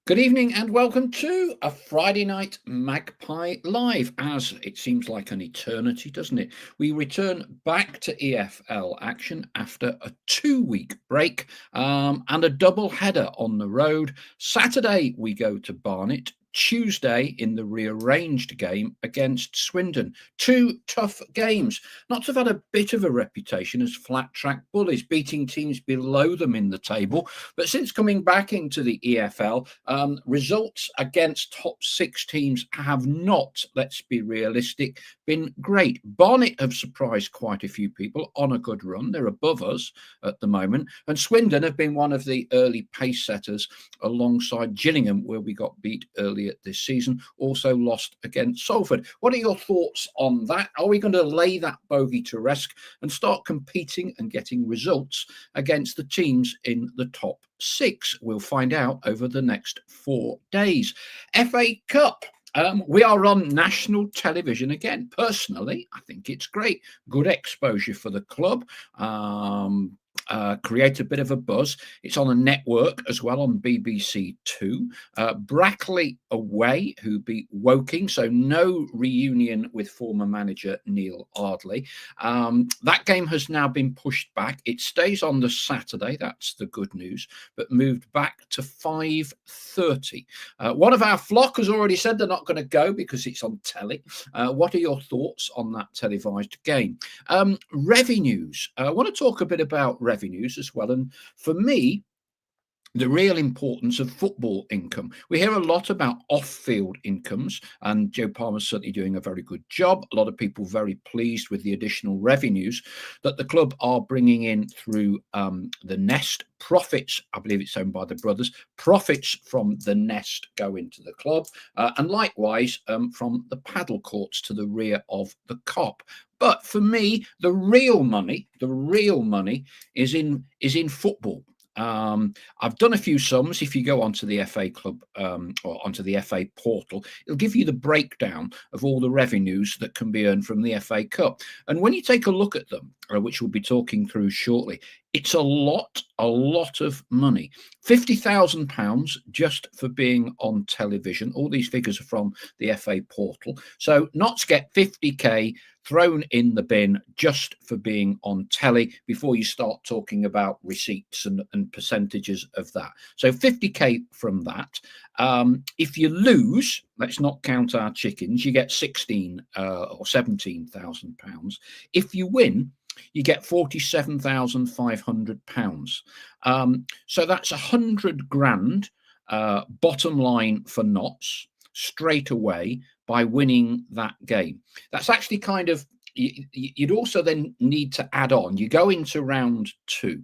Good evening and welcome to a Friday night Magpie Live. As it seems like an eternity, doesn't it? We return back to EFL action after a 2-week break and a double header on the road. Saturday, we go to Barnet. Tuesday in the rearranged game against Swindon. Two tough games. Notts have had a bit of a reputation as flat track bullies, beating teams below them in the table. But since coming back into the EFL, results against top six teams have not, let's be realistic, been great. Barnet have surprised quite a few people on a good run. They're above us at the moment. And Swindon have been one of the early pace setters alongside Gillingham, where we got beat earlier this season, also lost against Salford. What are your thoughts on that? Are we going to lay that bogey to rest and start competing and getting results against the teams in the top six? We'll find out over the next 4 days. FA Cup. We are on national television again. Personally, I think it's great. Good exposure for the club. Create a bit of a buzz. It's on a network as well on BBC Two. Brackley away, who beat Woking, so no reunion with former manager Neil Ardley. That game has now been pushed back. It stays on the Saturday, that's the good news, but moved back to 5:30. One of our flock has already said they're not going to go because it's on telly. What are your thoughts on that televised game? Revenues. I want to talk a bit about revenues as well. And for me, the real importance of football income. We hear a lot about off-field incomes, and Joe Palmer's certainly doing a very good job. A lot of people very pleased with the additional revenues that the club are bringing in through the Nest profits. I believe it's owned by the brothers. Profits from the Nest go into the club, and likewise from the paddle courts to the rear of the Cop. But for me, the real money is in football. I've done a few sums. If you go onto the FA Club or onto the FA portal, it'll give you the breakdown of all the revenues that can be earned from the FA Cup. And when you take a look at them, which we'll be talking through shortly, it's a lot of money. £50,000 just for being on television. All these figures are from the FA portal. So Notts get 50k thrown in the bin just for being on telly before you start talking about receipts and percentages of that. So 50k from that. If you lose, let's not count our chickens, you get 16 or 17,000 pounds. If you win, you get £47,500. So that's 100 grand bottom line for Notts straight away by winning that game. That's actually kind of, you'd also then need to add on, you go into round two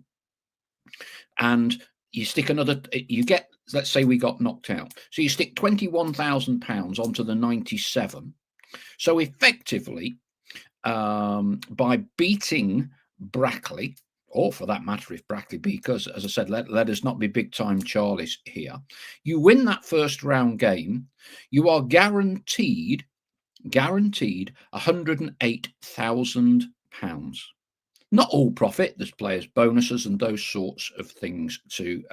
and you stick another, you get, let's say we got knocked out. So you stick £21,000 onto the 97. So effectively, by beating Brackley, or for that matter, if Brackley, because as I said, let us not be big time Charlies here. You win that first round game, you are guaranteed £108,000. Not all profit, there's players' bonuses and those sorts of things to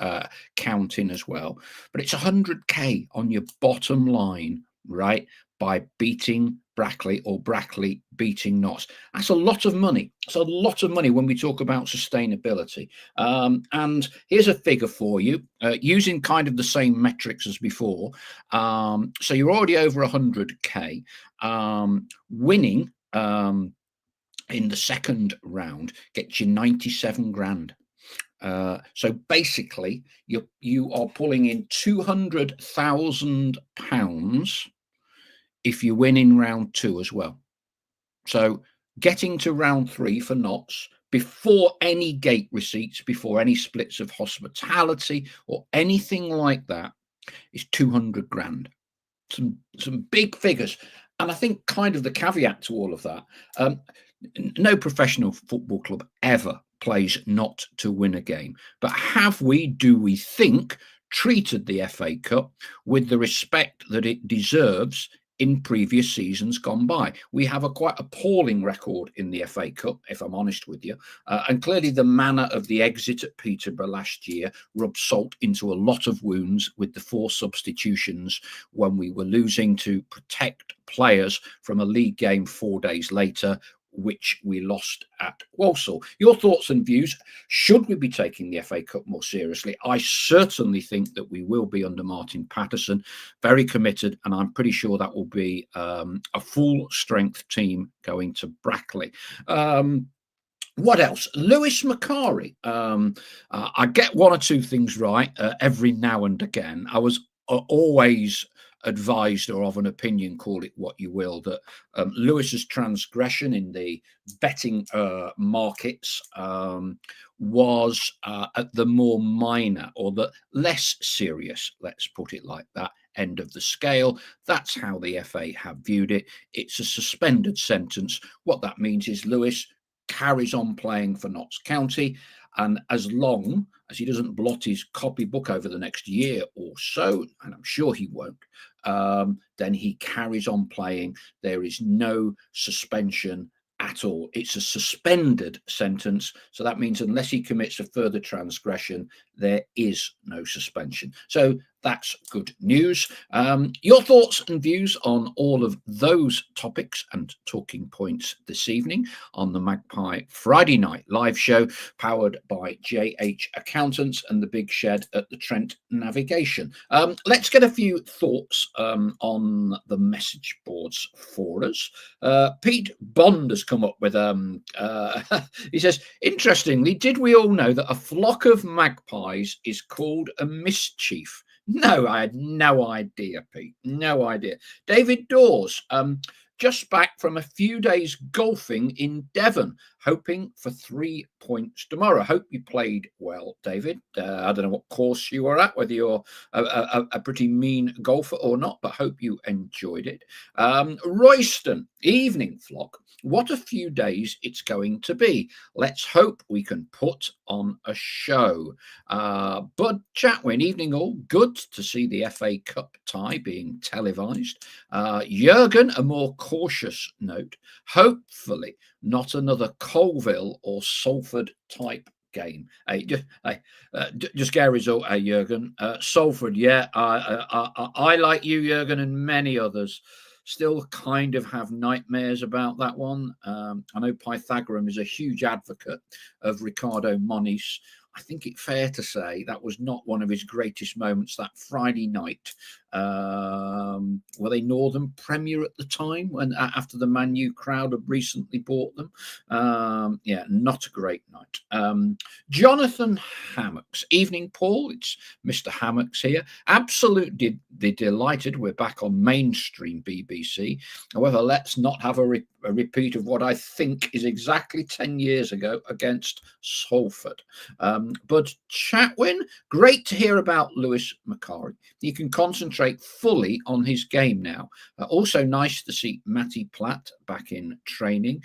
count in as well. But it's 100k on your bottom line, right, by beating Brackley or Brackley beating Notts. That's a lot of money. It's a lot of money when we talk about sustainability. And here's a figure for you, using kind of the same metrics as before. So you're already over 100k. Winning in the second round gets you 97 grand. So basically, you are pulling in £200,000 if you win in round two as well. So getting to round three for Notts before any gate receipts, before any splits of hospitality or anything like that is 200 grand. Some big figures. And I think kind of the caveat to all of that, no professional football club ever plays not to win a game. But do we think, treated the FA Cup with the respect that it deserves in previous seasons gone by. We have a quite appalling record in the FA Cup, if I'm honest with you. And clearly the manner of the exit at Peterborough last year rubbed salt into a lot of wounds with the 4 substitutions when we were losing to protect players from a league game 4 days later, which we lost at Walsall. Your thoughts and views? Should we be taking the FA Cup more seriously? I certainly think that we will be under Martin Patterson, very committed, and I'm pretty sure that will be a full strength team going to Brackley. What else? Lewis McCari. I get 1 or 2 things right every now and again. I was always advised or of an opinion, call it what you will, that Lewis's transgression in the betting markets was at the more minor or the less serious, let's put it like that, end of the scale. That's how the FA have viewed it. It's a suspended sentence. What that means is Lewis carries on playing for Notts County, and as long as he doesn't blot his copybook over the next year or so, and I'm sure he won't, then he carries on playing. There is no suspension at all. It's a suspended sentence. So that means unless he commits a further transgression, there is no suspension. So that's good news. Your thoughts and views on all of those topics and talking points this evening on the Magpie Friday night live show, powered by JH Accountants and the Big Shed at the Trent Navigation. Let's get a few thoughts on the message boards for us. Pete Bond has come up with he says, interestingly, did we all know that a flock of magpies is called a mischief? No, I had no idea, Pete. No idea. David Dawes, just back from a few days golfing in Devon, hoping for 3 points tomorrow. Hope you played well, David. I don't know what course you were at, whether you're a pretty mean golfer or not, but hope you enjoyed it. Royston, evening flock. What a few days it's going to be. Let's hope we can put on a show. Bud Chatwin, evening all. Good to see the FA Cup tie being televised. Jurgen, a more cautious note. Hopefully not another Colville or Salford type game. Just get a result, Jurgen. Salford, yeah. I like you, Jurgen, and many others still kind of have nightmares about that one. I know Pythagorean is a huge advocate of Ricardo Moniz. I think it's fair to say that was not one of his greatest moments that Friday night. Were they Northern Premier at the time when after the Man U crowd had recently bought them? Yeah, not a great night. Jonathan Hammocks. Evening, Paul. It's Mr. Hammocks here. Absolutely delighted we're back on mainstream BBC. However, let's not have a repeat of what I think is exactly 10 years ago against Salford. But Chatwin, great to hear about Lewis McCari. He can concentrate fully on his game now. Also nice to see Matty Platt back in training.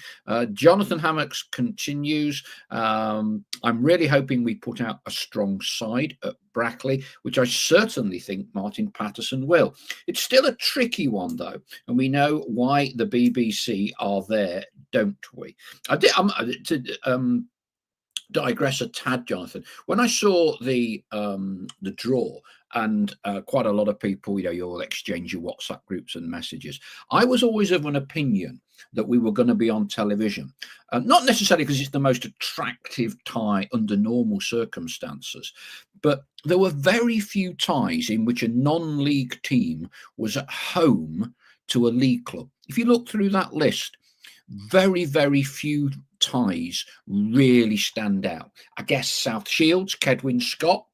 Jonathan Hammocks continues. I'm really hoping we put out a strong side at Brackley, which I certainly think Martin Patterson will. It's still a tricky one, though, and we know why the BBC are there, don't we? I did digress a tad, Jonathan. When I saw the draw, and quite a lot of people, you'll exchange your WhatsApp groups and messages. I was always of an opinion that we were going to be on television, not necessarily because it's the most attractive tie under normal circumstances, but there were very few ties in which a non-league team was at home to a league club. If you look through that list, very, very few ties really stand out. I guess South Shields, Kedwin Scott,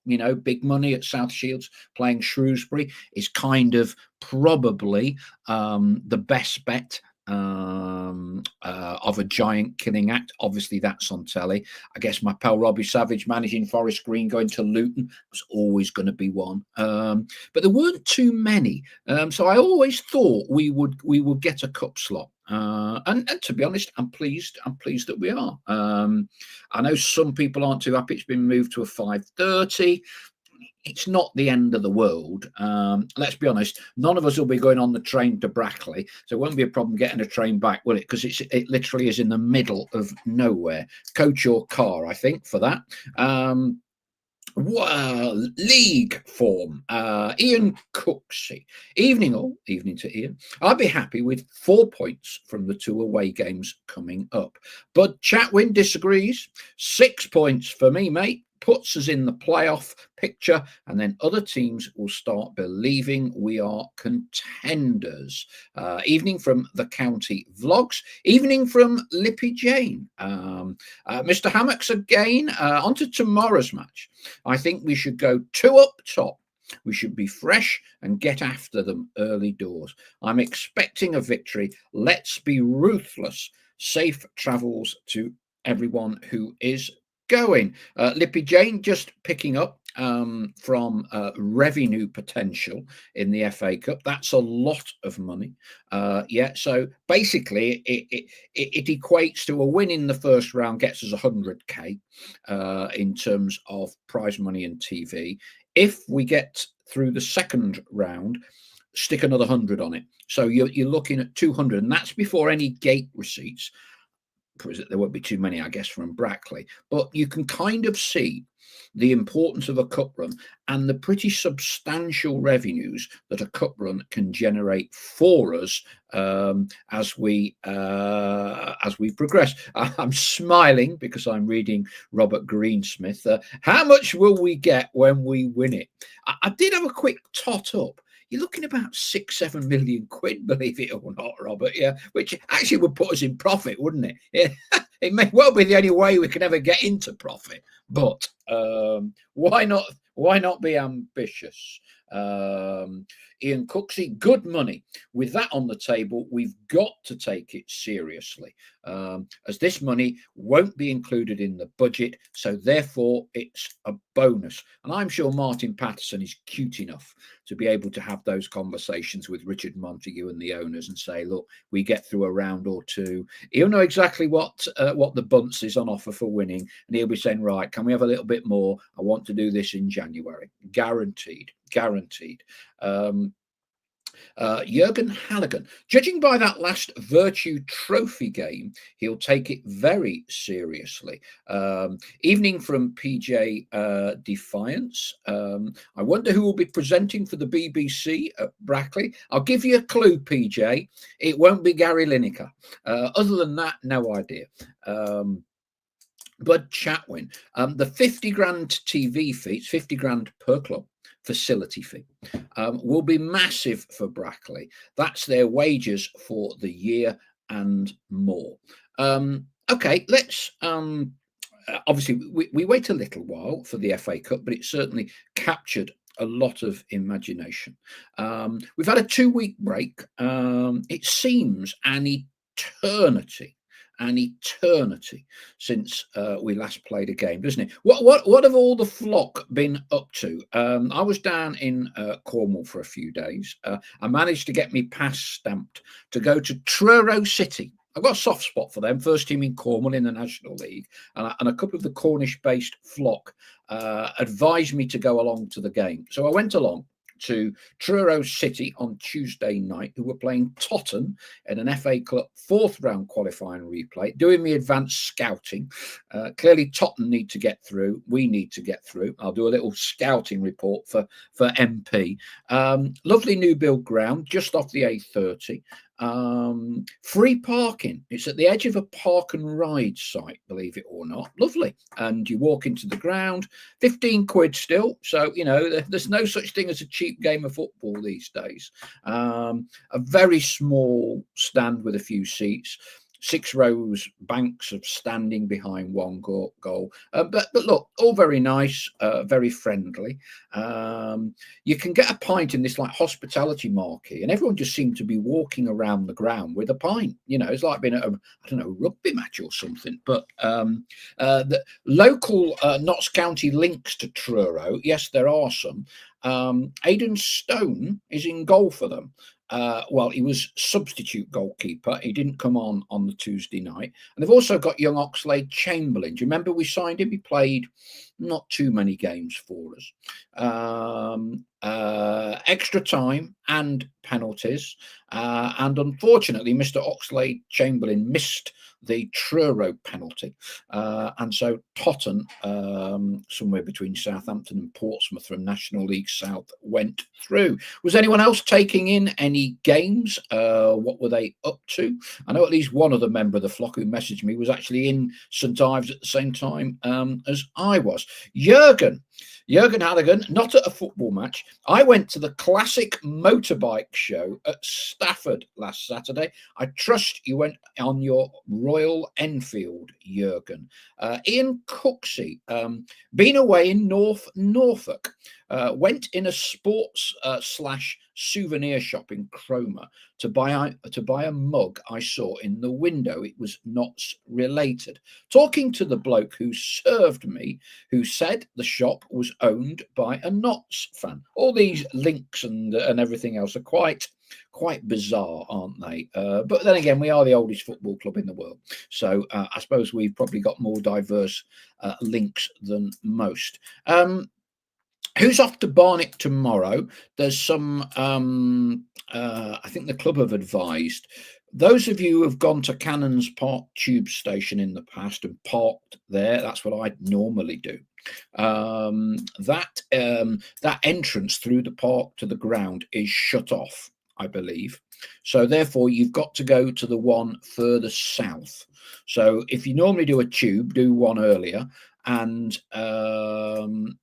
big money at South Shields playing Shrewsbury is kind of probably the best bet of a giant killing act. Obviously that's on telly. I guess my pal Robbie Savage managing Forest Green going to Luton was always going to be one, but there weren't too many, so I always thought we would get a cup slot. And to be honest, I'm pleased that we are. I know some people aren't too happy it's been moved to a 5:30. it's not the end of the world. Let's be honest, none of us will be going on the train to Brackley, so it won't be a problem getting a train back, will it? Because it literally is in the middle of nowhere. Coach or car, I think, for that. Well, league form. Ian Cooksey. Evening all, evening to Ian. I'd be happy with 4 points from the 2 away games coming up. But Chatwin disagrees. 6 points for me, mate. Puts us in the playoff picture, and then other teams will start believing we are contenders. Evening from the county vlogs. Evening from Lippy Jane. Mr. Hammocks again. On to tomorrow's match. I think we should go 2 up top. We should be fresh and get after them early doors. I'm expecting a victory. Let's be ruthless. Safe travels to everyone who is going. Lippy Jane just picking up from revenue potential in the FA Cup. That's a lot of money. Yeah, so basically it equates to a win in the first round gets us 100k in terms of prize money and TV. If we get through the second round, stick another 100 on it. So you're looking at 200, and that's before any gate receipts. There won't be too many, I guess, from Brackley, but you can kind of see the importance of a cup run and the pretty substantial revenues that a cup run can generate for us as we progress. I'm smiling because I'm reading Robert Greensmith. How much will we get when we win it? I did have a quick tot up. You're looking about 6-7 million quid, believe it or not, Robert. Yeah, which actually would put us in profit, wouldn't it? Yeah, it may well be the only way we can ever get into profit. But why not? Why not be ambitious? Ian Cooksey, good money. With that on the table, we've got to take it seriously, as this money won't be included in the budget, so therefore it's a bonus. And I'm sure Martin Patterson is cute enough to be able to have those conversations with Richard Montague and the owners and say, look, we get through a round or two. He'll know exactly what the bunts is on offer for winning, and he'll be saying, right, can we have a little bit more? I want to do this in January. Guaranteed. Jurgen Halligan. Judging by that last Virtue Trophy game, he'll take it very seriously. Evening from PJ Defiance. I wonder who will be presenting for the BBC at Brackley. I'll give you a clue, PJ. It won't be Gary Lineker. Other than that, no idea. Bud Chatwin. The 50 grand TV fee, it's 50 grand per club. Facility fee will be massive for Brackley. That's their wages for the year and more. Okay, let's obviously we wait a little while for the FA Cup, but it certainly captured a lot of imagination. We've had a 2-week break. It seems an eternity since we last played a game, doesn't it? What have all the flock been up to? I was down in Cornwall for a few days. I managed to get me pass stamped to go to Truro City. I've got a soft spot for them, first team in Cornwall in the National League, and a couple of the Cornish-based flock advised me to go along to the game. So I went along to Truro City on Tuesday night, who were playing Totton in an FA Cup 4th round qualifying replay, doing me advanced scouting. Clearly Totton need to get through. We need to get through. I'll do a little scouting report for MP. Lovely new build ground, just off the A30. Free parking. It's at the edge of a park and ride site, believe it or not. Lovely. And you walk into the ground, 15 quid still. So, you know, there's no such thing as a cheap game of football these days. A very small stand with a few seats. 6 rows, banks of standing behind one goal. But look, all very nice, very friendly. You can get a pint in this like hospitality marquee, and everyone just seemed to be walking around the ground with a pint. You know, it's like being at a rugby match or something. But the local Notts County links to Truro, yes, there are some. Aidan Stone is in goal for them. Well, he was substitute goalkeeper. He didn't come on the Tuesday night. And they've also got young Oxlade Chamberlain. Do you remember we signed him? He played not too many games for us. Extra time and penalties. And unfortunately, Mr. Oxlade Chamberlain missed the Truro penalty. And so Totton, somewhere between Southampton and Portsmouth from National League South, went through. Was anyone else taking in any games? What were they up to? I know at least one other member of the flock who messaged me was actually in St Ives at the same time as I was. Jurgen Halligan, not at a football match. I went to the classic motorbike show at Stafford last Saturday. I trust you went on your Royal Enfield, Jurgen. Ian Cooksey, been away in Norfolk. Went in a sports / souvenir shop in Cromer to buy a mug I saw in the window. It was Notts related. Talking to the bloke who served me, who said the shop was owned by a Notts fan. All these links and everything else are quite bizarre, aren't they? But then again, we are the oldest football club in the world, so I suppose we've probably got more diverse links than most. Who's off to Barnet tomorrow? There's some, I think the club have advised, those of you who have gone to Cannons Park tube station in the past and parked there, that's what I'd normally do. That entrance through the park to the ground is shut off, I believe. So therefore, you've got to go to the one further south. So if you normally do a tube, do one earlier. And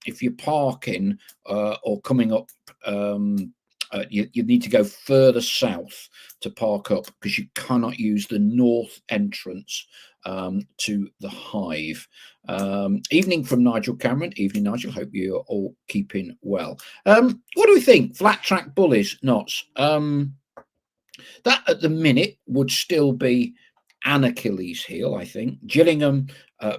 if you're parking or coming up, you need to go further south to park up, because you cannot use the north entrance to the Hive. Evening from Nigel Cameron. Evening, Nigel. Hope you're all keeping well. What do we think? Flat track bullies, Notts. That at the minute would still be an Achilles heel, I think. Gillingham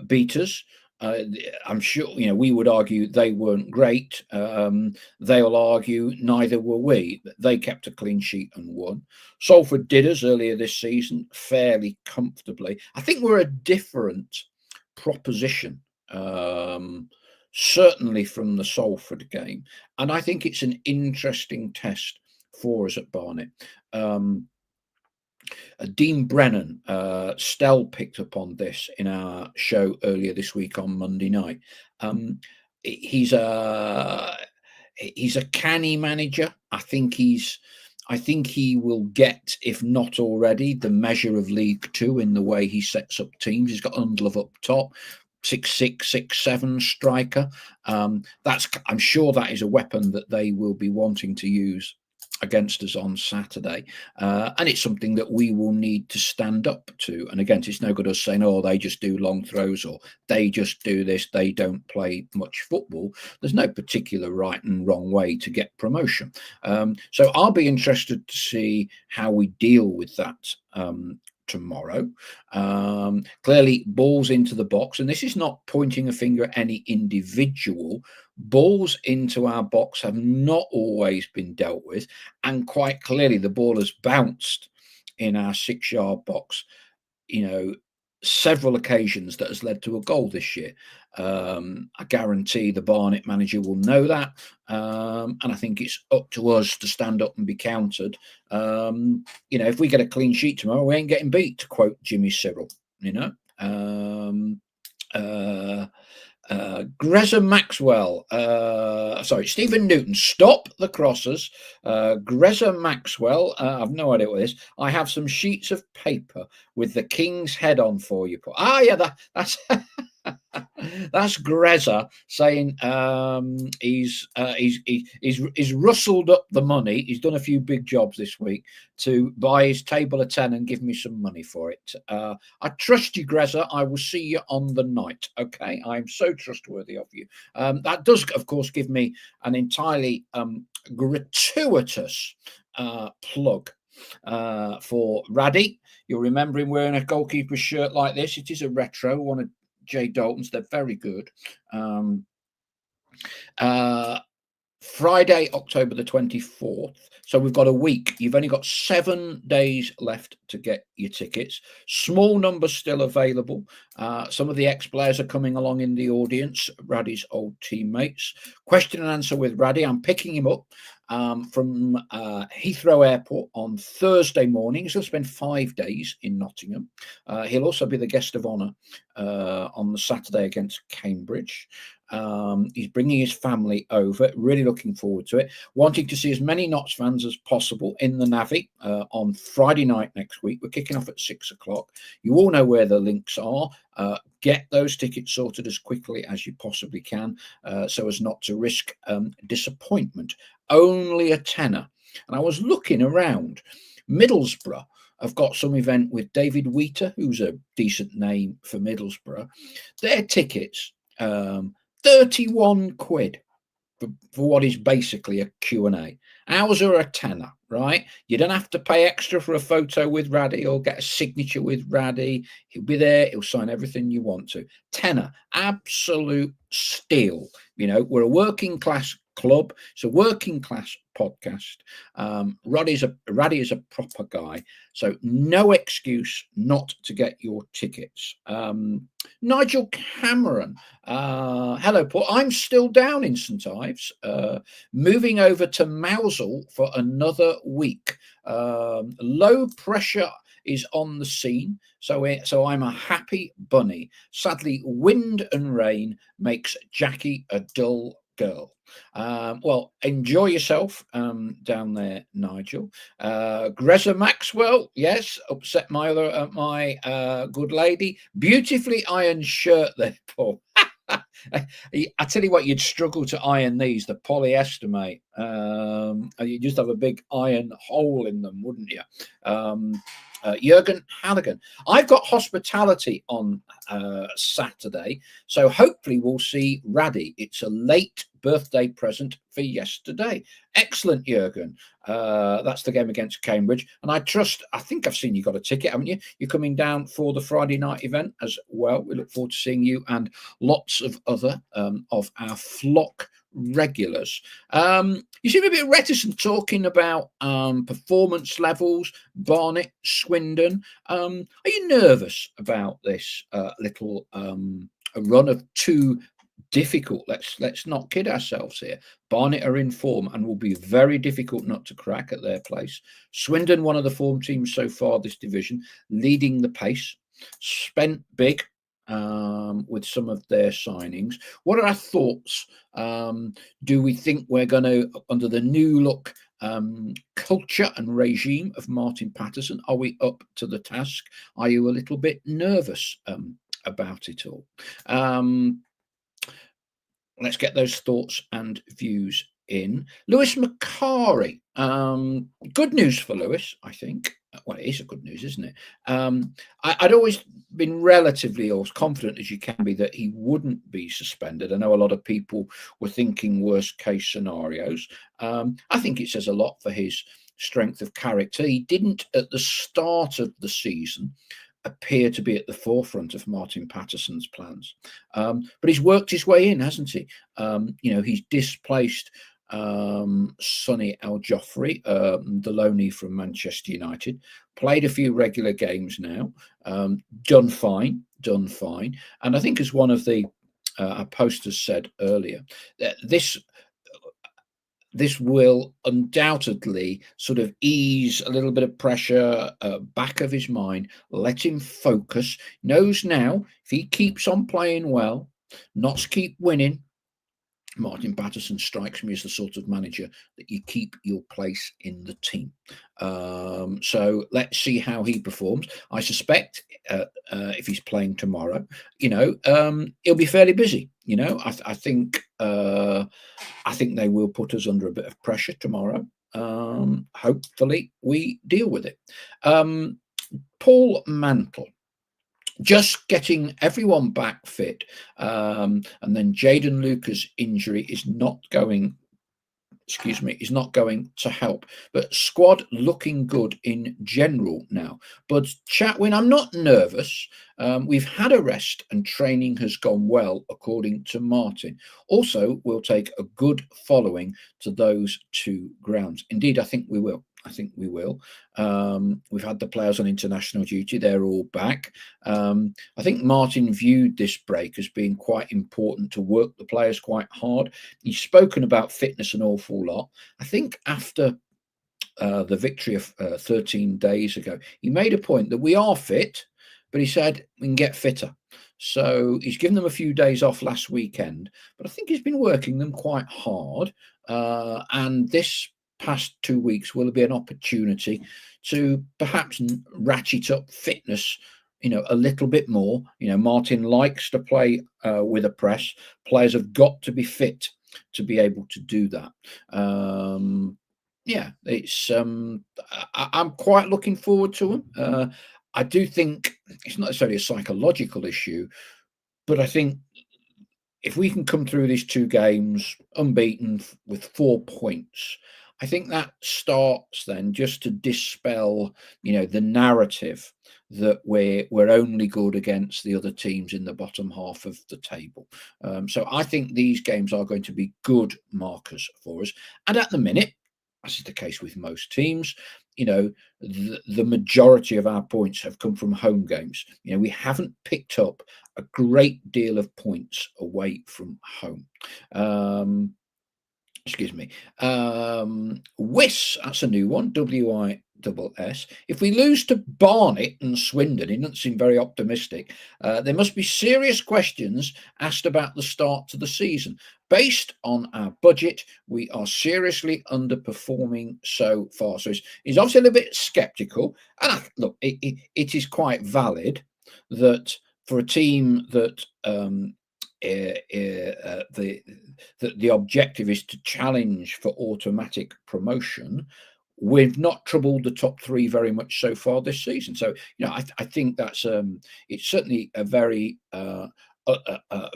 beat us. I'm sure, we would argue they weren't great. They'll argue neither were we. They kept a clean sheet and won. Salford did us earlier this season fairly comfortably. I think we're a different proposition, certainly from the Salford game. And I think it's an interesting test for us at Barnet. Dean Brennan, Stell picked up on this in our show earlier this week on Monday night. He's a canny manager. I think he will get, if not already, the measure of League Two in the way he sets up teams. He's got Undlove up top. 6'6", 6'7" striker. I'm sure that is a weapon that they will be wanting to use against us on Saturday, and it's something that we will need to stand up to. And again, it's no good us saying, oh, they just do long throws, or they just do this, they don't play much football. There's no particular right and wrong way to get promotion. So I'll be interested to see how we deal with that tomorrow. Clearly balls into the box, and this is not pointing a finger at any individual. Balls into our box have not always been dealt with, and quite clearly the ball has bounced in our 6-yard box, several occasions that has led to a goal this year. I guarantee the Barnet manager will know that, and I think it's up to us to stand up and be countered. If we get a clean sheet tomorrow, we ain't getting beat, to quote Jimmy Cyril. Greza Maxwell, Stephen Newton, stop the crossers. Greza Maxwell, I've no idea what it is. I have some sheets of paper with the king's head on for you. That's that's Greza saying he's rustled up the money. He's done a few big jobs this week to buy his table of 10 and give me some money for it. I trust you, Greza. I will see you on the night. Okay, I'm so trustworthy of you. That does, of course, give me an entirely gratuitous plug for Raddy. You'll remember him wearing a goalkeeper's shirt like this. It is a retro, one of Jay Dalton's. They're very good. Friday, October the 24th. So we've got a week. You've only got 7 days left to get your tickets. Small numbers still available. Some of the ex-players are coming along in the audience, Raddy's old teammates. Question and answer with Raddy. I'm picking him up from Heathrow Airport on Thursday morning. He's going to spend 5 days in Nottingham. He'll also be the guest of honour on the Saturday against Cambridge. He's bringing his family over, really looking forward to it, wanting to see as many Notts fans as possible in the Navy on Friday night next week. We're kicking off at 6 o'clock. You all know where the links are. Get those tickets sorted as quickly as you possibly can so as not to risk disappointment. Only a tenner. And I was looking around. Middlesbrough have got some event with David Wheater, who's a decent name for Middlesbrough. Their tickets, 31 quid for what is basically a Q&A. Ours are a tenner, right? You don't have to pay extra for a photo with Raddy or get a signature with Raddy. He'll be there. He'll sign everything you want to. Tenner, absolute steal. You know, we're a working class club. It's a working class podcast. Raddy is a proper guy. So no excuse not to get your tickets. Nigel Cameron. Hello, Paul. I'm still down in St Ives, moving over to Mousehole for another week. Low pressure is on the scene, so I'm a happy bunny. Sadly, wind and rain makes Jackie a dull girl. Well, enjoy yourself down there, Nigel. Greta Maxwell, yes, upset my good lady. Beautifully ironed shirt there, Paul. I tell you what, you'd struggle to iron these, the polyester, mate. You just have a big iron hole in them, wouldn't you? Jürgen Halligan. I've got hospitality on Saturday, so hopefully we'll see Raddy. It's a late birthday present for yesterday. Excellent, Jürgen. That's the game against Cambridge, and I think I've seen you got a ticket, haven't you? You're coming down for the Friday night event as well. We look forward to seeing you and lots of other of our flock regulars. You seem a bit reticent talking about performance levels, Barnet, Swindon. Are you nervous about this little run of two difficult? Let's not kid ourselves here. Barnet are in form and will be very difficult not to crack at their place. Swindon, one of the form teams so far this division, leading the pace. Spent big with some of their signings. What are our thoughts? Do we think we're going to, under the new look culture and regime of Martin Patterson, are we up to the task? Are you a little bit nervous about it all? Let's get those thoughts and views in. Lewis McCari. Good news for Lewis, I think. Well, it is a good news, isn't it? I'd always been relatively as confident as you can be that he wouldn't be suspended. I know a lot of people were thinking worst case scenarios. I think it says a lot for his strength of character. He didn't at the start of the season appear to be at the forefront of Martin Patterson's plans, but he's worked his way in, hasn't he? He's displaced Sonny El Joffrey, the loanee from Manchester United, played a few regular games now, done fine. And I think, as one of the posters said earlier, this will undoubtedly sort of ease a little bit of pressure back of his mind, let him focus. Knows now if he keeps on playing well, Notts keep winning, Martin Patterson strikes me as the sort of manager that you keep your place in the team. So let's see how he performs. I suspect if he's playing tomorrow, he'll be fairly busy. I think they will put us under a bit of pressure tomorrow. Hopefully we deal with it. Paul Mantle. Just getting everyone back fit, and then Jaden Luca's injury is not going excuse me, is not going to help. But squad looking good in general now. But Chatwin, I'm not nervous. We've had a rest and training has gone well, according to Martin. Also, we'll take a good following to those two grounds. Indeed, I think we will. I think we will. We've had the players on international duty. They're all back. I think Martin viewed this break as being quite important to work the players quite hard. He's spoken about fitness an awful lot. I think after the victory of 13 days ago, he made a point that we are fit, but he said we can get fitter. So he's given them a few days off last weekend, but I think he's been working them quite hard. And this past 2 weeks will be an opportunity to perhaps ratchet up fitness, a little bit more. Martin likes to play with a press. Players have got to be fit to be able to do that. Yeah, it's I'm quite looking forward to them. I do think it's not necessarily a psychological issue, but I think if we can come through these 2 games unbeaten with 4 points, I think that starts then just to dispel, the narrative that we're only good against the other teams in the bottom half of the table. So I think these games are going to be good markers for us. And at the minute, as is the case with most teams, the majority of our points have come from home games. We haven't picked up a great deal of points away from home. Excuse me. WIS, that's a new one, WISS. If we lose to Barnet and Swindon, he doesn't seem very optimistic. There must be serious questions asked about the start to the season. Based on our budget, we are seriously underperforming so far. So he's obviously a little bit sceptical. And look, it is quite valid that for a team that the objective is to challenge for automatic promotion, we've not troubled the top 3 very much so far this season. So I think that's it's certainly a very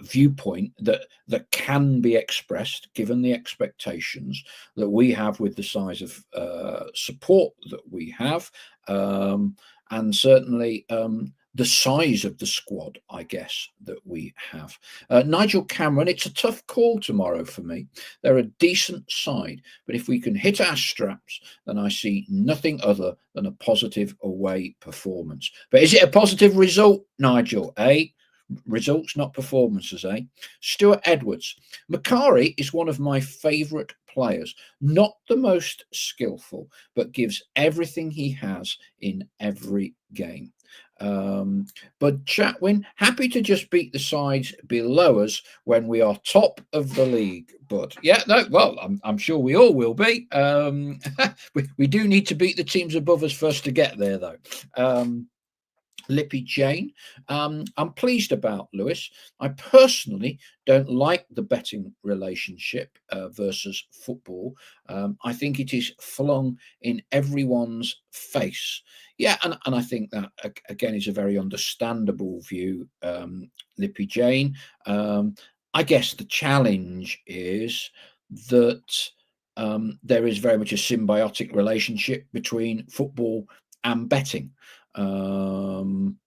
viewpoint that can be expressed given the expectations that we have with the size of support that we have, and certainly the size of the squad, I guess, that we have. Nigel Cameron, it's a tough call tomorrow for me. They're a decent side, but if we can hit our straps, then I see nothing other than a positive away performance. But is it a positive result, Nigel, eh? Results, not performances, eh? Stuart Edwards. McCari is one of my favourite players. Not the most skillful, but gives everything he has in every game. But Chatwin, happy to just beat the sides below us when we are top of the league. But yeah, no, well, I'm sure we all will be. We do need to beat the teams above us first to get there, though. Lippy Jane, I'm pleased about Lewis. I personally don't like the betting relationship versus football. I think it is flung in everyone's face. Yeah, and I think that, again, is a very understandable view, Lippy Jane. I guess the challenge is that there is very much a symbiotic relationship between football and betting. And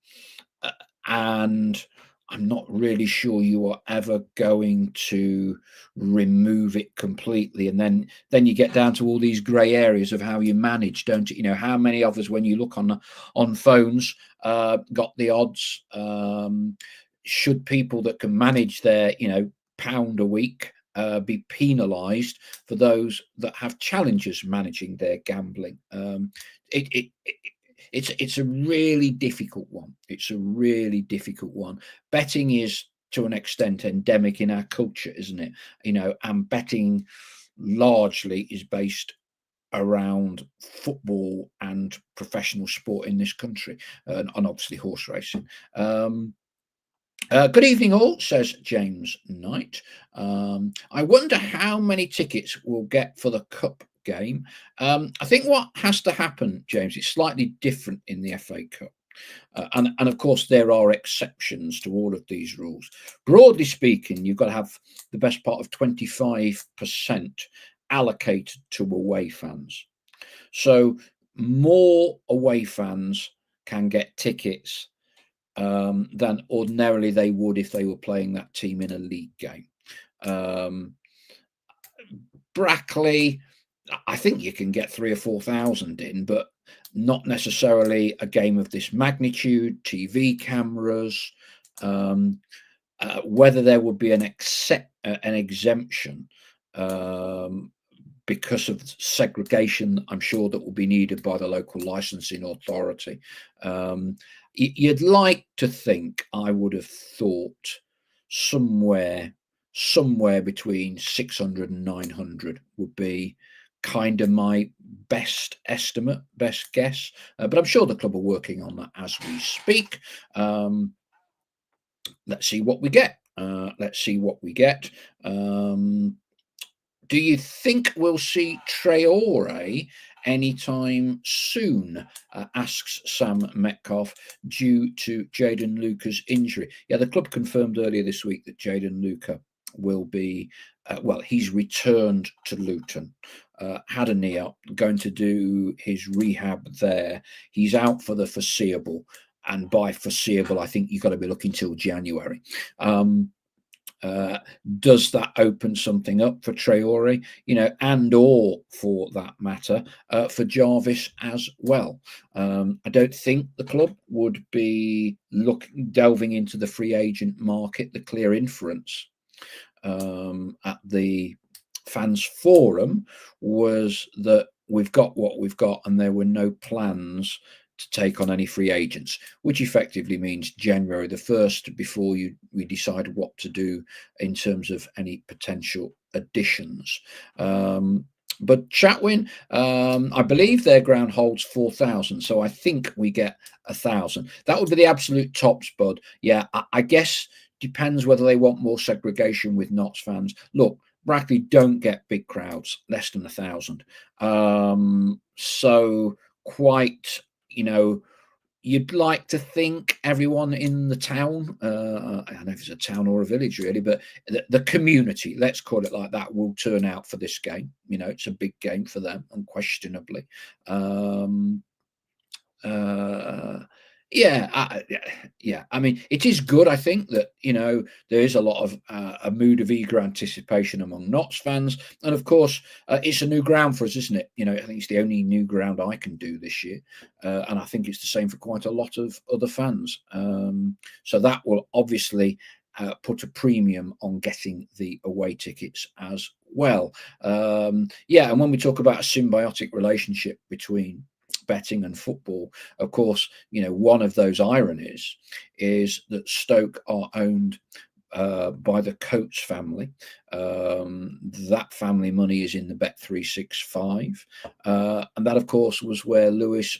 I'm not really sure you are ever going to remove it completely. And then you get down to all these grey areas of how you manage, don't you? How many of us, when you look on phones, got the odds? Should people that can manage their, pound a week be penalised for those that have challenges managing their gambling? It's a really difficult one. It's a really difficult one. Betting is, to an extent, endemic in our culture, isn't it? And betting largely is based around football and professional sport in this country, and obviously horse racing. Good evening, all, says James Knight. I wonder how many tickets we'll get for the Cup game. I think what has to happen, James, it's slightly different in the FA Cup. And of course, there are exceptions to all of these rules. Broadly speaking, you've got to have the best part of 25% allocated to away fans. So more away fans can get tickets than ordinarily they would if they were playing that team in a league game. Brackley, I think you can get 3 or 4,000 in, but not necessarily a game of this magnitude. TV cameras, whether there would be an exemption because of segregation, I'm sure that will be needed by the local licensing authority. You'd like to think, I would have thought, somewhere between 600 and 900 would be kind of my best estimate, best guess. But I'm sure the club are working on that as we speak. Let's see what we get. Let's see what we get. Do you think we'll see Traore anytime soon? Asks Sam Metcalf, due to Jayden Luca's injury. Yeah, the club confirmed earlier this week that Jayden Luca will be, well, he's returned to Luton, had a knee up, going to do his rehab there. He's out for the foreseeable. And by foreseeable, I think you've got to be looking till January. Does that open something up for Traore, and or for that matter, for Jarvis as well? I don't think the club would be delving into the free agent market. The clear inference at the fans forum was that we've got what we've got and there were no plans to take on any free agents, which effectively means January the 1st before we decide what to do in terms of any potential additions. But Chatwin, I believe their ground holds 4,000, so I think we get 1,000. That would be the absolute tops, Bud. Yeah, I guess depends whether they want more segregation with Notts fans. Look, Brackley don't get big crowds, less than 1,000. So quite, you'd like to think everyone in the town, I don't know if it's a town or a village really, but the community, let's call it like that, will turn out for this game. It's a big game for them, unquestionably. Yeah. I mean, it is good. I think that there is a lot of a mood of eager anticipation among Notts fans, and of course, it's a new ground for us, isn't it? I think it's the only new ground I can do this year, and I think it's the same for quite a lot of other fans. So that will obviously put a premium on getting the away tickets as well. And when we talk about a symbiotic relationship between betting and football, of course, one of those ironies is that Stoke are owned by the Coates family. That family money is in the Bet365, and that, of course, was where Lewis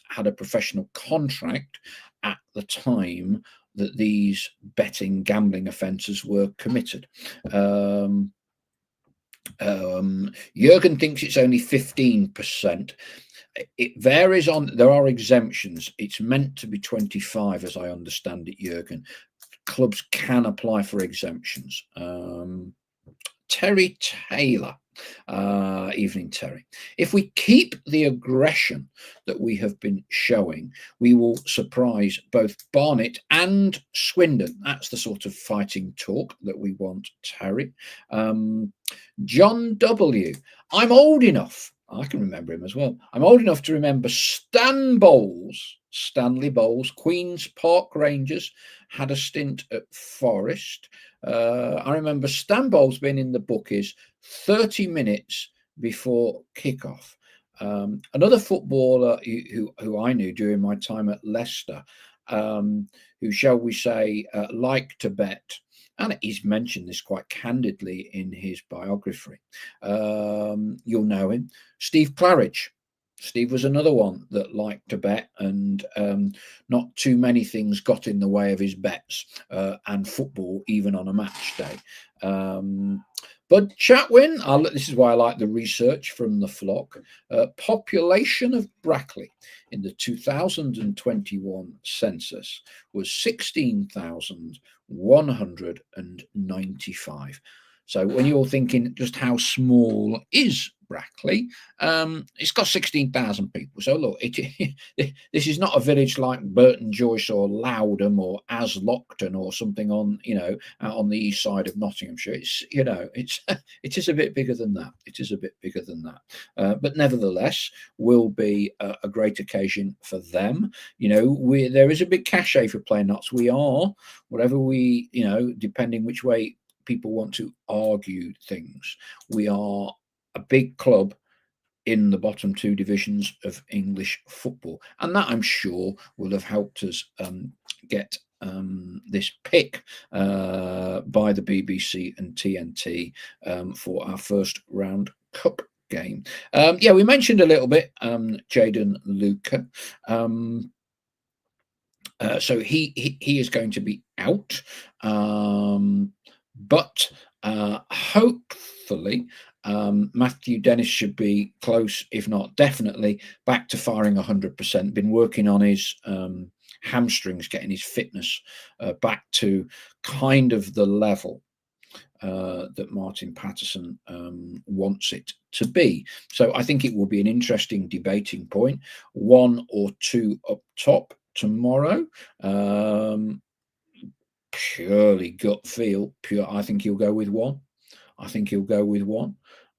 had a professional contract at the time that these betting gambling offences were committed. Jurgen thinks it's only 15%. It varies there are exemptions. It's meant to be 25, as I understand it, Jurgen. Clubs can apply for exemptions. Terry Taylor. Evening, Terry. If we keep the aggression that we have been showing, we will surprise both Barnet and Swindon. That's the sort of fighting talk that we want, Terry. John W. I'm old enough. I can remember him as well. I'm old enough to remember Stanley Bowles, Queen's Park Rangers, had a stint at Forest. I remember Stan Bowles being in the bookies 30 minutes before kickoff. Another footballer who I knew during my time at Leicester, who, shall we say, liked to bet, and he's mentioned this quite candidly in his biography. You'll know him, Steve Claridge. Steve was another one that liked to bet, and not too many things got in the way of his bets and football, even on a match day. But Chatwin, this is why I like the research from the flock. Population of Brackley in the 2021 census was 16,195. So when you're thinking just how small is Brackley, it's got 16,000 people. So look, this is not a village like Burton Joyce or Loudham or Aslockton or something on, out on the east side of Nottinghamshire. It is a bit bigger than that. It is a bit bigger than that. But nevertheless, will be a great occasion for them. There is a big cachet for playing Notts. We are, whatever we, depending which way people want to argue things, we are a big club in the bottom two divisions of English football, and that I'm sure will have helped us get this pick by the BBC and TNT for our first round cup game. We mentioned a little bit Jaden Luca. So he is going to be out, but hopefully Matthew Dennis should be close, if not definitely, back to firing 100%. Been working on his hamstrings, getting his fitness back to kind of the level that Martin Patterson wants it to be. So I think it will be an interesting debating point. 1 or 2 up top tomorrow. Purely gut feel. I think he'll go with 1.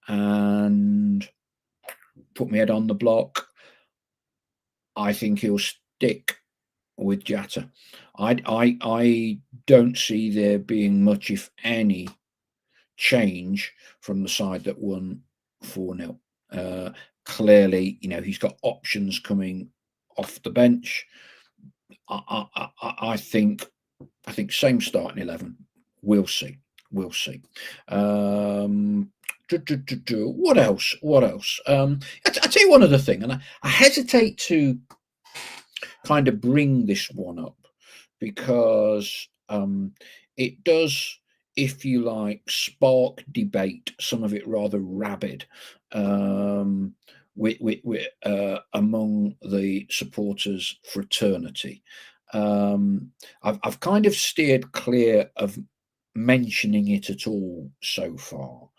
And put my head on the block, I think he'll stick with Jatta. I don't see there being much, if any, change from the side that won 4-0. Clearly, he's got options coming off the bench. I think same starting 11. We'll see. What else? I tell you one other thing, and I hesitate to kind of bring this one up because it does, if you like, spark debate, some of it rather rabid, among the supporters fraternity. I've kind of steered clear of mentioning it at all so far,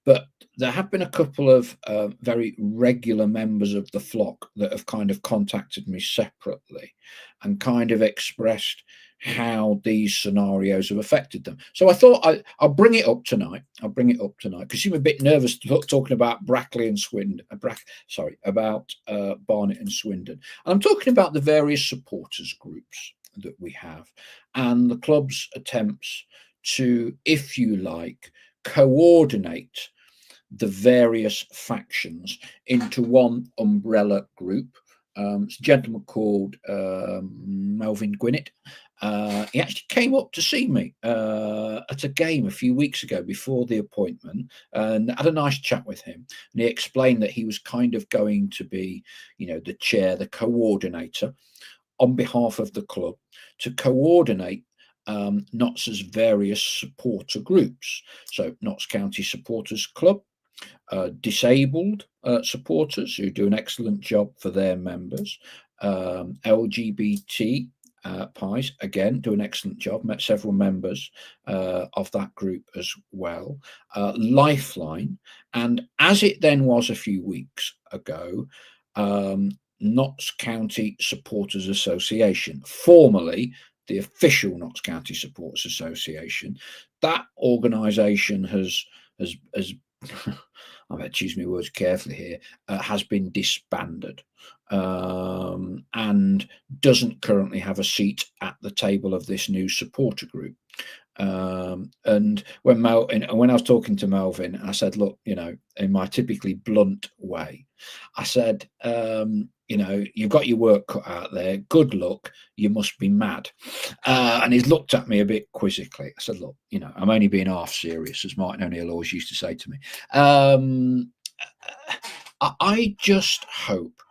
but there have been a couple of very regular members of the flock that have kind of contacted me separately and kind of expressed how these scenarios have affected them. So I thought I'll bring it up tonight. Because I'm a bit nervous talking about Brackley and Swindon. About Barnet and Swindon. And I'm talking about the various supporters groups that we have and the club's attempts to, if you like, coordinate the various factions into one umbrella group. It's a gentleman called Melvin Gwinnett. He actually came up to see me at a game a few weeks ago before the appointment and had a nice chat with him. And he explained that he was kind of going to be, the chair, the coordinator on behalf of the club to coordinate Notts' various supporter groups. So Notts County Supporters Club, disabled supporters who do an excellent job for their members, LGBT pies, again, do an excellent job, met several members of that group as well, Lifeline, and as it then was a few weeks ago, Notts County Supporters Association, formerly the official Notts County Supporters Association. That organisation has I better choose my words carefully here, has been disbanded and doesn't currently have a seat at the table of this new supporter group. And when I was talking to Melvin, I said, look, in my typically blunt way, I said, you've got your work cut out there. Good luck. You must be mad. And he's looked at me a bit quizzically. I said, look, I'm only being half serious, as Martin O'Neill always used to say to me. I just hope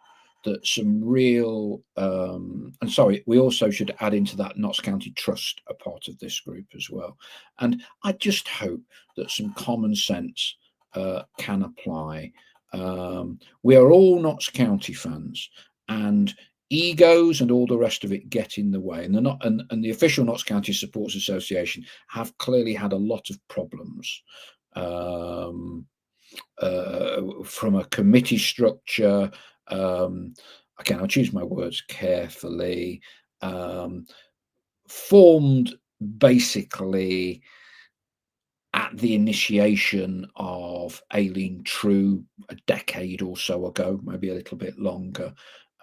that some real and sorry, we also should add into that Notts County Trust, a part of this group as well. And I just hope that some common sense can apply. We are all Notts County fans, and egos and all the rest of it get in the way, and the official Notts County Supporters Association have clearly had a lot of problems. From a committee structure, again, I'll choose my words carefully, formed basically at the initiation of Aileen True a decade or so ago, maybe a little bit longer.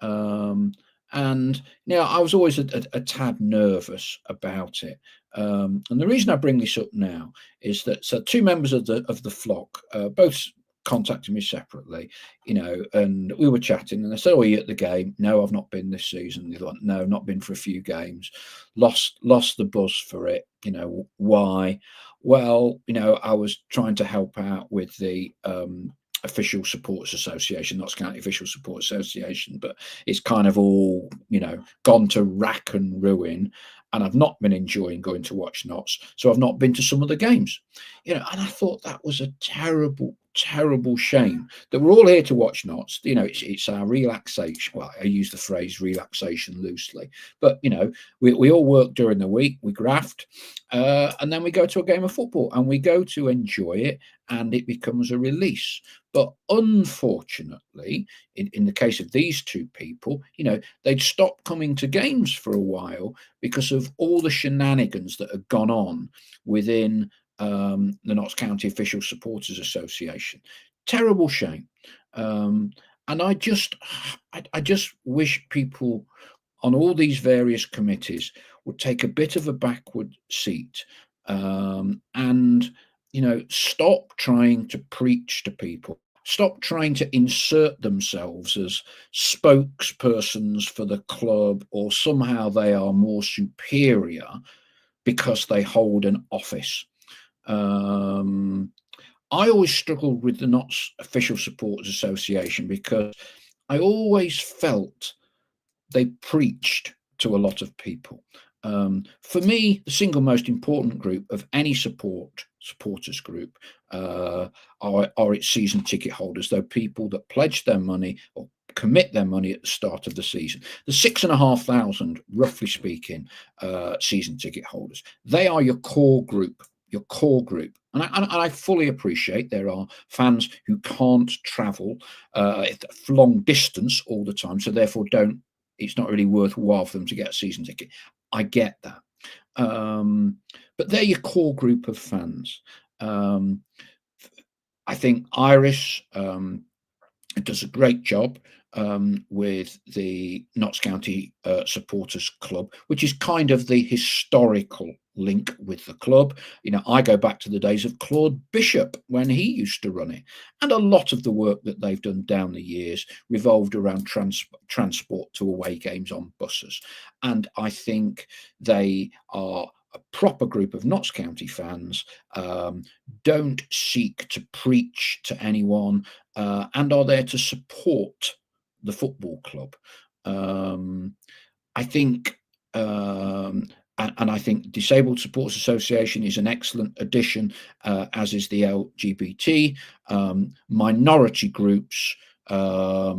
And I was always a tad nervous about it. And the reason I bring this up now is that two members of the flock both contacted me separately, and we were chatting, and I said, "Oh, are you at the game?" "No, I've not been this season." They thought, "No, not been for a few games. Lost the buzz for it." Why? Well, I was trying to help out with the official supporters association, Notts County Official Support Association, but it's kind of all gone to rack and ruin, and I've not been enjoying going to watch Notts, so I've not been to some of the games. And I thought that was a terrible shame that we're all here to watch Notts. It's our relaxation. Well, I use the phrase relaxation loosely, but we all work during the week, we graft, and then we go to a game of football and we go to enjoy it, and it becomes a release. But unfortunately, in the case of these two people, they'd stopped coming to games for a while because of all the shenanigans that had gone on within the Notts County Official Supporters Association. Terrible shame. And I just wish people on all these various committees would take a bit of a backward seat, and stop trying to preach to people, stop trying to insert themselves as spokespersons for the club, or somehow they are more superior because they hold an office. I always struggled with the Notts Official Supporters Association because I always felt they preached to a lot of people. For me, the single most important group of any supporters group are its season ticket holders, though people that pledge their money or commit their money at the start of the season. The 6,500, roughly speaking, season ticket holders, they are your core group. And I fully appreciate there are fans who can't travel long distance all the time, so therefore it's not really worthwhile for them to get a season ticket. I get that. But they're your core group of fans. I think Iris does a great job with the Notts County Supporters Club, which is kind of the historical link with the club. I go back to the days of Claude Bishop when he used to run it, and a lot of the work that they've done down the years revolved around transport to away games on buses. And I think they are a proper group of Notts County fans, don't seek to preach to anyone, and are there to support the football club. I think, and I think Disabled Supporters Association is an excellent addition, as is the LGBT minority groups. The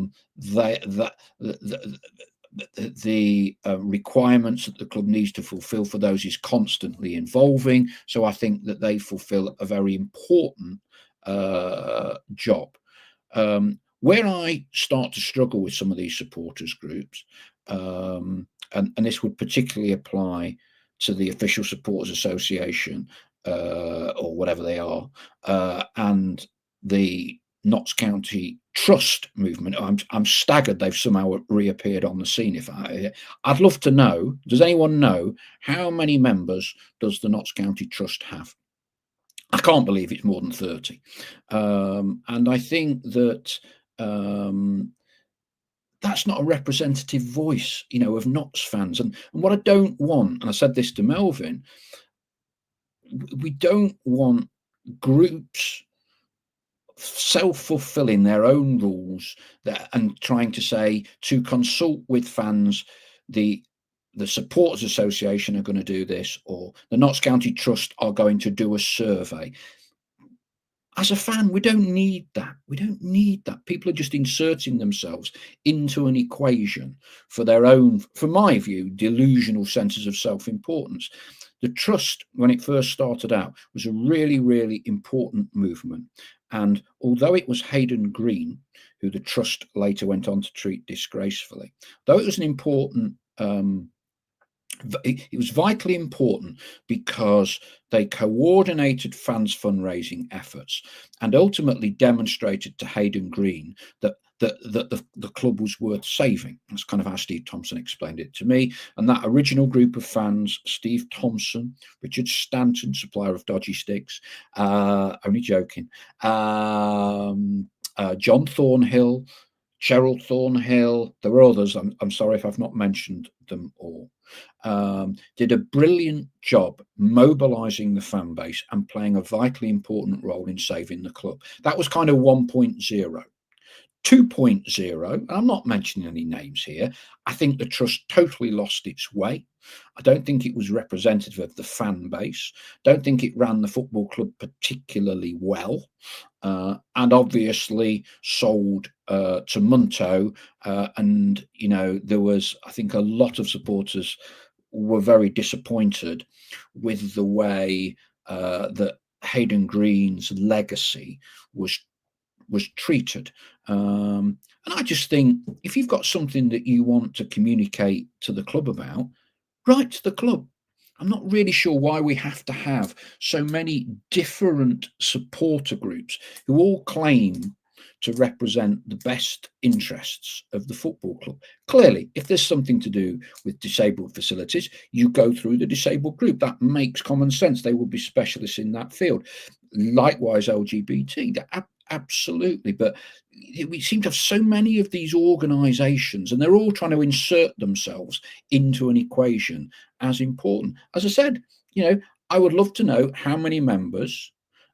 requirements that the club needs to fulfill for those is constantly evolving. So I think that they fulfill a very important job. Where I start to struggle with some of these supporters groups, and this would particularly apply to the Official Supporters Association, or whatever they are, and the Notts County Trust movement. I'm staggered they've somehow reappeared on the scene. I'd love to know, does anyone know how many members does the Notts County Trust have? I can't believe it's more than 30. And I think that that's not a representative voice, of Notts fans. And what I don't want, and I said this to Melvin, we don't want groups self-fulfilling their own rules and trying to say to consult with fans, the Supporters Association are going to do this, or the Notts County Trust are going to do a survey. as a fan, we don't need that. We don't need that. People are just inserting themselves into an equation for their own, for my view, delusional senses of self-importance. The trust, when it first started out, was a really, really important movement. And although it was Hayden Green, who the trust later went on to treat disgracefully, though it was an important it was vitally important because they coordinated fans' fundraising efforts and ultimately demonstrated to Hayden Green that the club was worth saving. That's kind of how Steve Thompson explained it to me. And that original group of fans, Steve Thompson, Richard Stanton, supplier of dodgy sticks, only joking, John Thornhill, Cheryl Thornhill, there were others, I'm sorry if I've not mentioned them all, did a brilliant job mobilising the fan base and playing a vitally important role in saving the club. That was kind of 1.0. 2.0, I'm not mentioning any names here, I think the trust totally lost its way. I don't think it was representative of the fan base. Don't think it ran the football club particularly well. And obviously sold to Munto. And, you know, there was, I think, a lot of supporters were very disappointed with the way that Hayden Green's legacy was treated. And I just think if you've got something that you want to communicate to the club about, write to the club. I'm not really sure why we have to have so many different supporter groups who all claim to represent the best interests of the football club. Clearly, if there's something to do with disabled facilities, you go through the disabled group. That makes common sense. They will be specialists in that field. Likewise, LGBT, absolutely. But we seem to have so many of these organisations, and they're all trying to insert themselves into an equation as important. As I said, you know, I would love to know how many members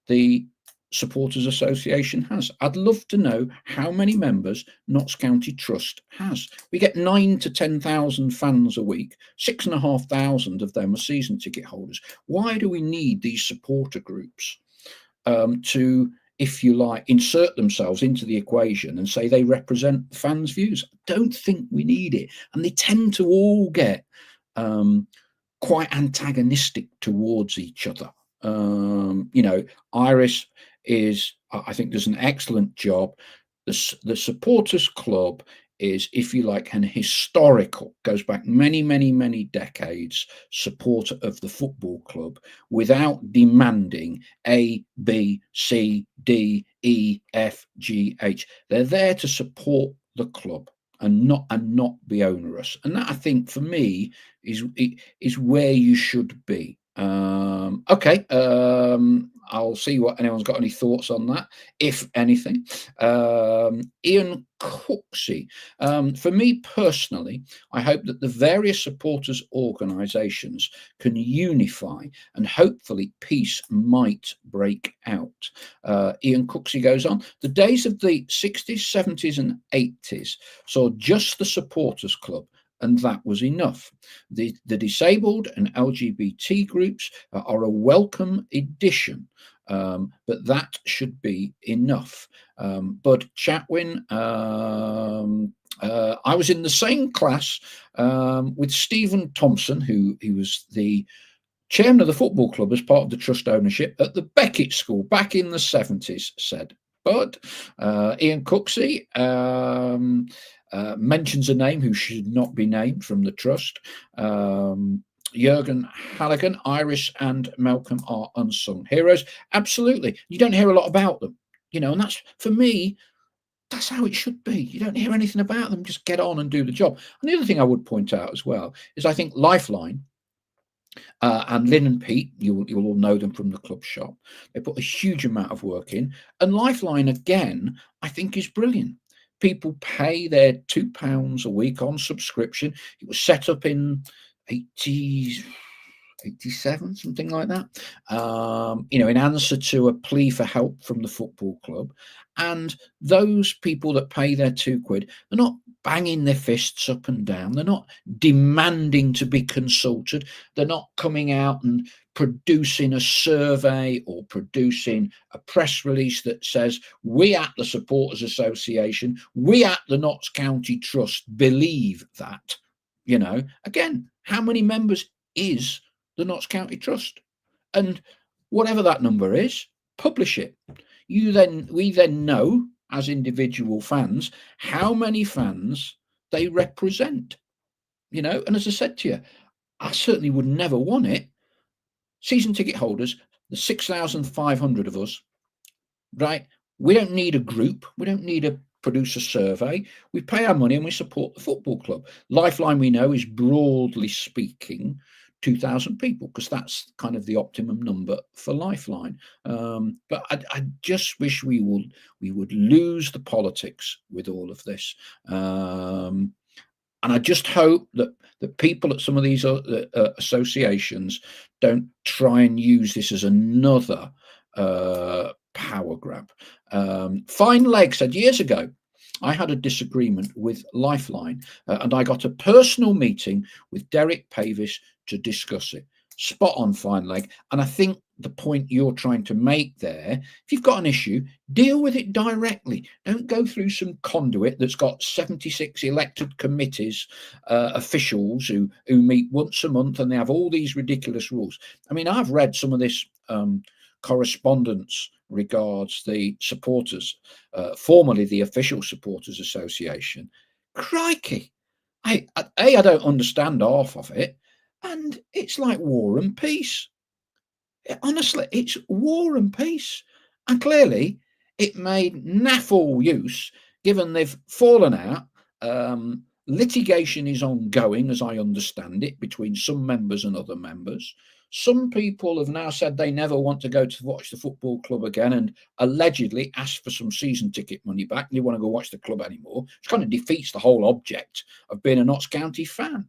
the Supporters Association has. I'd love to know how many members Notts County Trust has. We get 9,000 to 10,000 fans a week. 6,500 of them are season ticket holders. Why do we need these supporter groups to, if you like, insert themselves into the equation and say they represent fans' views? I don't think we need it. And they tend to all get quite antagonistic towards each other. You know, Iris is, I think, does an excellent job. The supporters club is, if you like, an historical, goes back many, many, many decades, supporter of the football club without demanding A, B, C, D, E, F, G, H. They're there to support the club and not be onerous. And that, I think, for me, is where you should be. Okay, I'll see what anyone's got any thoughts on that, if anything. Ian Cooksey, for me personally, I hope that the various supporters organisations can unify and hopefully peace might break out. Ian Cooksey goes on, the days of the 60s, 70s and 80s saw just the supporters club, and that was enough. The disabled and LGBT groups are a welcome addition, but that should be enough. Bud Chatwin, I was in the same class with Stephen Thompson, who was the chairman of the football club as part of the trust ownership at the Beckett School back in the 70s, said Bud. Ian Cooksey mentions a name who should not be named from the trust. Jurgen Halligan, Irish and Malcolm are unsung heroes. Absolutely. You don't hear a lot about them, you know, and that's, for me, that's how it should be. You don't hear anything about them, just get on and do the job. And the other thing I would point out as well is I think Lifeline and Lynn and Pete, you'll all know them from the club shop. They put a huge amount of work in. And Lifeline, again, I think is brilliant. People pay their £2 a week on subscription. It was set up in 87, something like that, in answer to a plea for help from the football club. And those people that pay their £2, they're not banging their fists up and down. They're not demanding to be consulted. They're not coming out and producing a survey or producing a press release that says, we at the Supporters Association, we at the Notts County Trust believe that. Again, how many members is the Notts County Trust? And whatever that number is, publish it. We then know, as individual fans, how many fans they represent. And as I said to you, I certainly would never want it. Season ticket holders, the 6,500 of us, right? We don't need a group. We don't need to produce a survey. We pay our money and we support the football club. Lifeline, we know, is broadly speaking 2,000 people, because that's kind of the optimum number for Lifeline. But I just wish we would lose the politics with all of this. And I just hope that the people at some of these associations don't try and use this as another power grab. Fine Leg said, years ago, I had a disagreement with Lifeline and I got a personal meeting with Derek Pavis to discuss it. Spot on, Fine Leg. And I think the point you're trying to make there, if you've got an issue, deal with it directly. Don't go through some conduit that's got 76 elected committees, officials who meet once a month, and they have all these ridiculous rules. I mean, I've read some of this correspondence regards the supporters, formerly the Official Supporters Association. Crikey, I don't understand half of it, and it's like War and Peace. Honestly, it's War and Peace, and clearly it made naffle use, given they've fallen out. Litigation is ongoing, as I understand it, between some members and other members. Some people have now said they never want to go to watch the football club again, and allegedly asked for some season ticket money back. They want to go watch the club anymore, which kind of defeats the whole object of being a Notts County fan.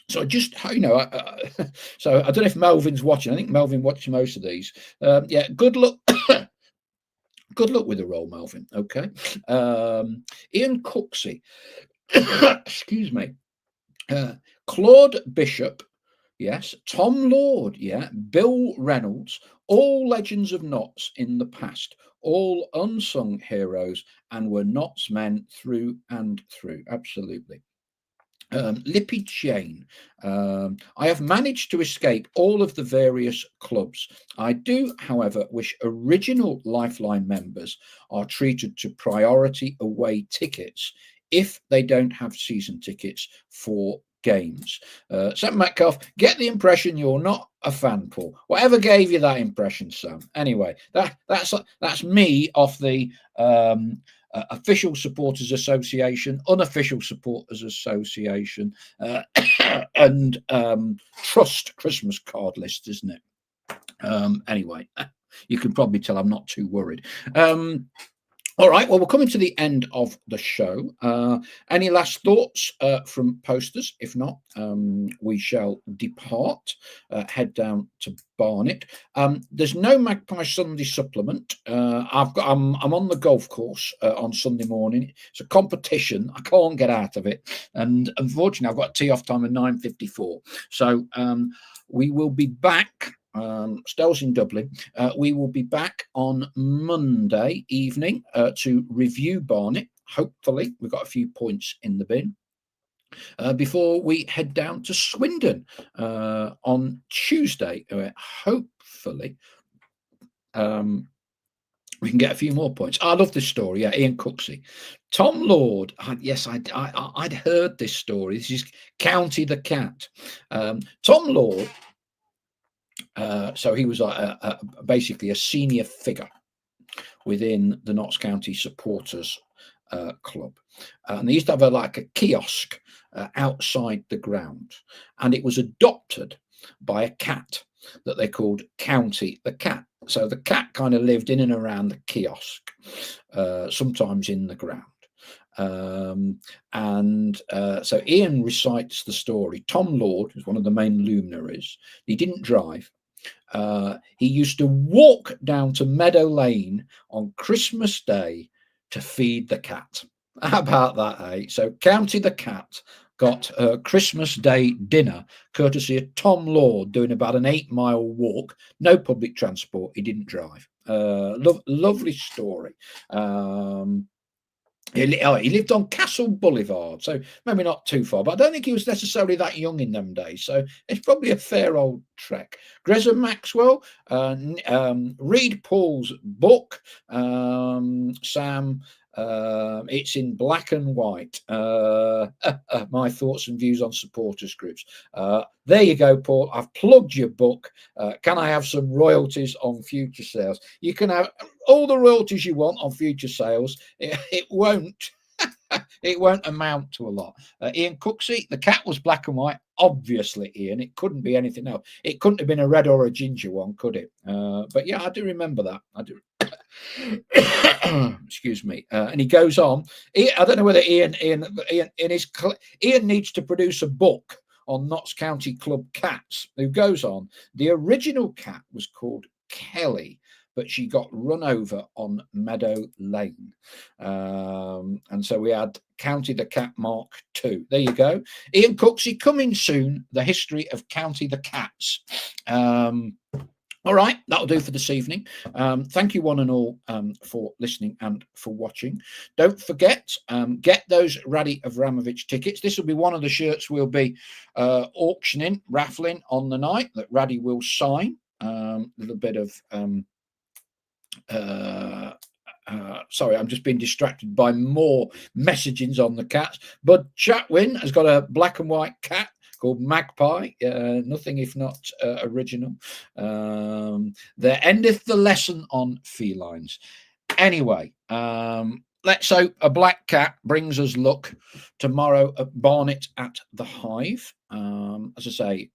So just, so I don't know if Melvin's watching. I think Melvin watches most of these. Yeah, good luck. Good luck with the role, Melvin. Okay. Ian Cooksey. Excuse me. Claude Bishop. Yes. Tom Lord. Yeah. Bill Reynolds. All legends of Notts in the past. All unsung heroes, and were Notts men through and through. Absolutely. Lippy Jane. I have managed to escape all of the various clubs. I do, however, wish original Lifeline members are treated to priority away tickets if they don't have season tickets for games. Sam Metcalf, get the impression you're not a fan, Paul. Whatever gave you that impression, Sam? Anyway, that's me off the Official Supporters Association, Unofficial Supporters Association, and Trust Christmas card list, isn't it? Anyway, you can probably tell I'm not too worried. All right, well, we're coming to the end of the show. Any last thoughts from posters? If not, we shall depart, head down to Barnet. There's no Magpie Sunday supplement. I'm on the golf course on Sunday morning. It's a competition. I can't get out of it, and unfortunately, I've got a tee off time of 9:54. So we will be back. Stell's in Dublin. We will be back on Monday evening to review Barnet. Hopefully, we've got a few points in the bin before we head down to Swindon on Tuesday. Hopefully, we can get a few more points. I love this story. Yeah, Ian Cooksey. Tom Lord. Yes, I'd heard this story. This is County the Cat. Tom Lord. So he was basically a senior figure within the Notts County Supporters Club. And they used to have a kiosk outside the ground. And it was adopted by a cat that they called County the Cat. So the cat kind of lived in and around the kiosk, sometimes in the ground. So Ian recites the story. Tom Lord, who's one of the main luminaries, he didn't drive. He used to walk down to Meadow Lane on Christmas Day to feed the cat. How about that, eh? So County the Cat got a Christmas Day dinner courtesy of Tom Lord doing about an 8-mile walk. No public transport. He didn't drive. Lovely story. He lived on Castle Boulevard, so maybe not too far, but I don't think he was necessarily that young in them days, so it's probably a fair old trek. Gresham Maxwell, read Paul's book, Sam. It's in black and white. My thoughts and views on supporters groups. There you go, Paul. I've plugged your book. Can I have some royalties on future sales? You can have all the royalties you want on future sales. It won't. It won't amount to a lot. Ian Cooksey, the cat was black and white. Obviously, Ian, it couldn't be anything else. It couldn't have been a red or a ginger one, could it? But yeah, I do remember that. I do. Excuse me. And he goes on. I don't know whether Ian needs to produce a book on Notts County Club cats. Who goes on? The original cat was called Kelly, but she got run over on Meadow Lane. And so we had County the Cat Mark II. There you go. Ian Cooksey, coming soon, the history of County the Cats. All right, that'll do for this evening. Thank you one and all for listening and for watching. Don't forget, get those Rady Avramovich tickets. This will be one of the shirts we'll be auctioning, raffling on the night that Rady will sign. A little bit of... sorry, I'm just being distracted by more messagings on the cats. Bud Chatwin has got a black and white cat called Magpie, nothing if not original. There endeth the lesson on felines. Anyway, let's hope a black cat brings us luck tomorrow at Barnet at the Hive. As I say,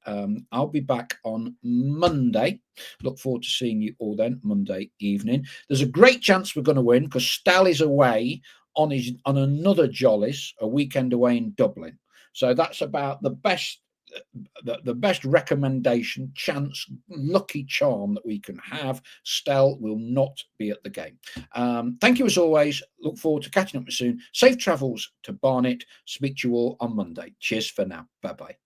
I'll be back on Monday. Look forward to seeing you all then, Monday evening. There's a great chance we're going to win because Stal is away on another Jollies, a weekend away in Dublin. So that's about the best recommendation, chance, lucky charm that we can have. Stel will not be at the game. Thank you as always. Look forward to catching up with you soon. Safe travels to Barnet. Speak to you all on Monday. Cheers for now. Bye-bye.